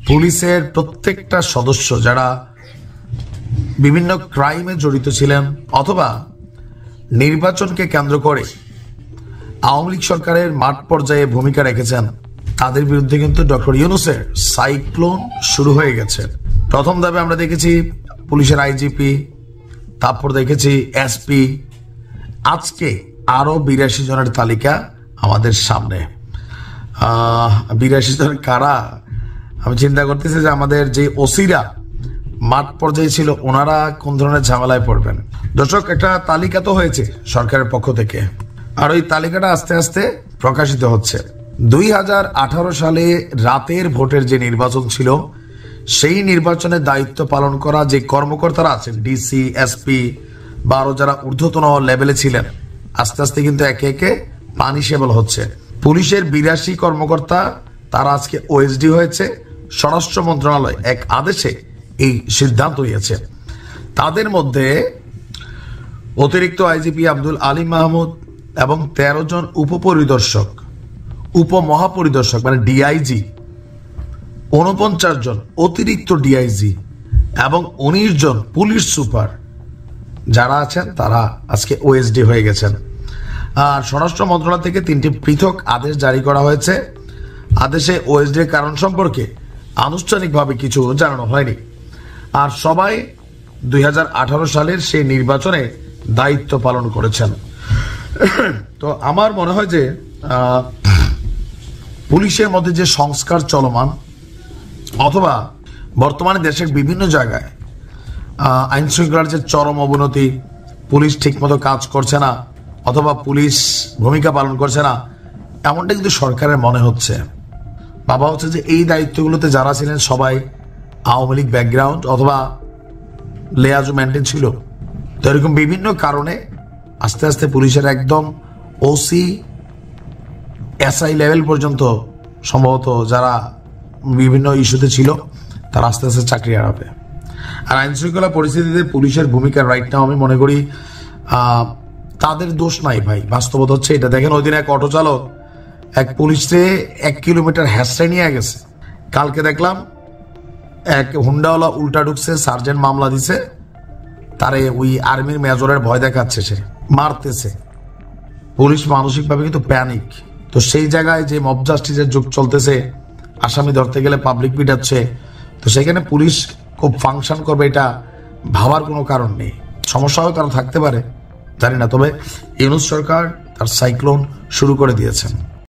পুলিশের প্রত্যেকটা সদস্য যারা বিভিন্ন ক্রাইমে জড়িত ছিলেন অথবা নির্বাচনকে কেন্দ্র করে আওয়ামী লীগ সরকারের মাঠ পর্যায়ে ভূমিকা রেখেছেন, তাদের বিরুদ্ধে কিন্তু ডক্টর ইউনূসের সাইক্লোন শুরু হয়ে গেছে। প্রথম ধাপে আমরা দেখেছি পুলিশের আইজিপি, তারপর দেখেছি এসপি, আজকে আরো 82 জনের তালিকা আমাদের সামনে। 82 জন কারা? আমি চিন্তা করতেছি যে আমাদের যে ওসিরা মাঠ পর্যায়ে ছিল ওনারা কোন ধরনের ঝামেলায় পড়বেন। দর্শক, একটা তালিকা তো হয়েছে সরকারের পক্ষ থেকে, আর ওই তালিকাটা আস্তে আস্তে প্রকাশিত হচ্ছে। 2018 সালে রাতের ভোটের যে নির্বাচন ছিল, সেই নির্বাচনের দায়িত্ব পালন করা যে কর্মকর্তারা আছেন, ডিসি, এসপি বা আরো যারা ঊর্ধ্বতন লেভেলে ছিলেন, আস্তে আস্তে কিন্তু একে একে পানিশেবল হচ্ছে। পুলিশের 82 কর্মকর্তা তারা আজকে ওএসডি হয়েছে। স্বরাষ্ট্র মন্ত্রণালয় এক আদেশে এই সিদ্ধান্ত নিয়েছে। তাদের মধ্যে অতিরিক্ত আইজিপি আব্দুল আলিম মাহমুদ এবং 13 জন উপপরিদর্শক, উপমহাপরিদর্শক মানে ডিআইজি, 49 জন অতিরিক্ত ডিআইজি এবং 19 জন পুলিশ সুপার যারা আছেন তারা আজকে ওএসডি হয়ে গেছেন। আর স্বরাষ্ট্র মন্ত্রণালয় থেকে 3টি পৃথক আদেশ জারি করা হয়েছে। আদেশে ওএসডি এর কারণ সম্পর্কে আনুষ্ঠানিকভাবে কিছু জানানো হয়নি। আর সবাই 2018 সালের সেই নির্বাচনে দায়িত্ব পালন করেছেন। তো আমার মনে হয় যে পুলিশের মধ্যে যে সংস্কার চলমান অথবা বর্তমানে দেশের বিভিন্ন জায়গায় আইন শৃঙ্খলার যে চরম অবনতি, পুলিশ ঠিকমতো কাজ করছে না অথবা পুলিশ ভূমিকা পালন করছে না, এমনটা কিন্তু সরকারের মনে হচ্ছে। বাবা হচ্ছে যে এই দায়িত্বগুলোতে যারা ছিলেন সবাই আওয়ামী লীগ ব্যাকগ্রাউন্ড অথবা লেয়াজু মেনটেন ছিল। তো এরকম বিভিন্ন কারণে আস্তে আস্তে পুলিশের একদম ওসি এসআই লেভেল পর্যন্ত সম্ভবত যারা বিভিন্ন ইস্যুতে ছিল তারা আস্তে আস্তে চাকরি হারাবে। আর আইন শৃঙ্খলা পরিস্থিতিতে পুলিশের ভূমিকা রাইট নাও আমি মনে করি তাদের দোষ নাই ভাই, বাস্তবতা হচ্ছে এটা। দেখেন ওই দিন এক অটো চালক এক পুলিশে 1 কিলোমিটার হ্যাসরাই নিয়ে গেছে। কালকে দেখলাম এক হুন্ডাওয়ালা উল্টা ঢুকছে, সার্জেন্ট মামলা দিছে, তারে ওই আর্মির মেজরের ভয় দেখাচ্ছে, সে মারতেছে। পুলিশ মানসিকভাবে কিন্তু প্যানিক। তো সেই জায়গায় যে মব জাস্টিসের যুগ চলতেছে, আসামি ধরতে গেলে পাবলিক পিটাচ্ছে, তো সেখানে পুলিশ খুব ফাংশন করবে এটা ভাবার কোনো কারণ নেই। সমস্যাও তারা থাকতে পারে, জানি না। তবে ইউনূস সরকার তার সাইক্লোন শুরু করে দিয়েছেন।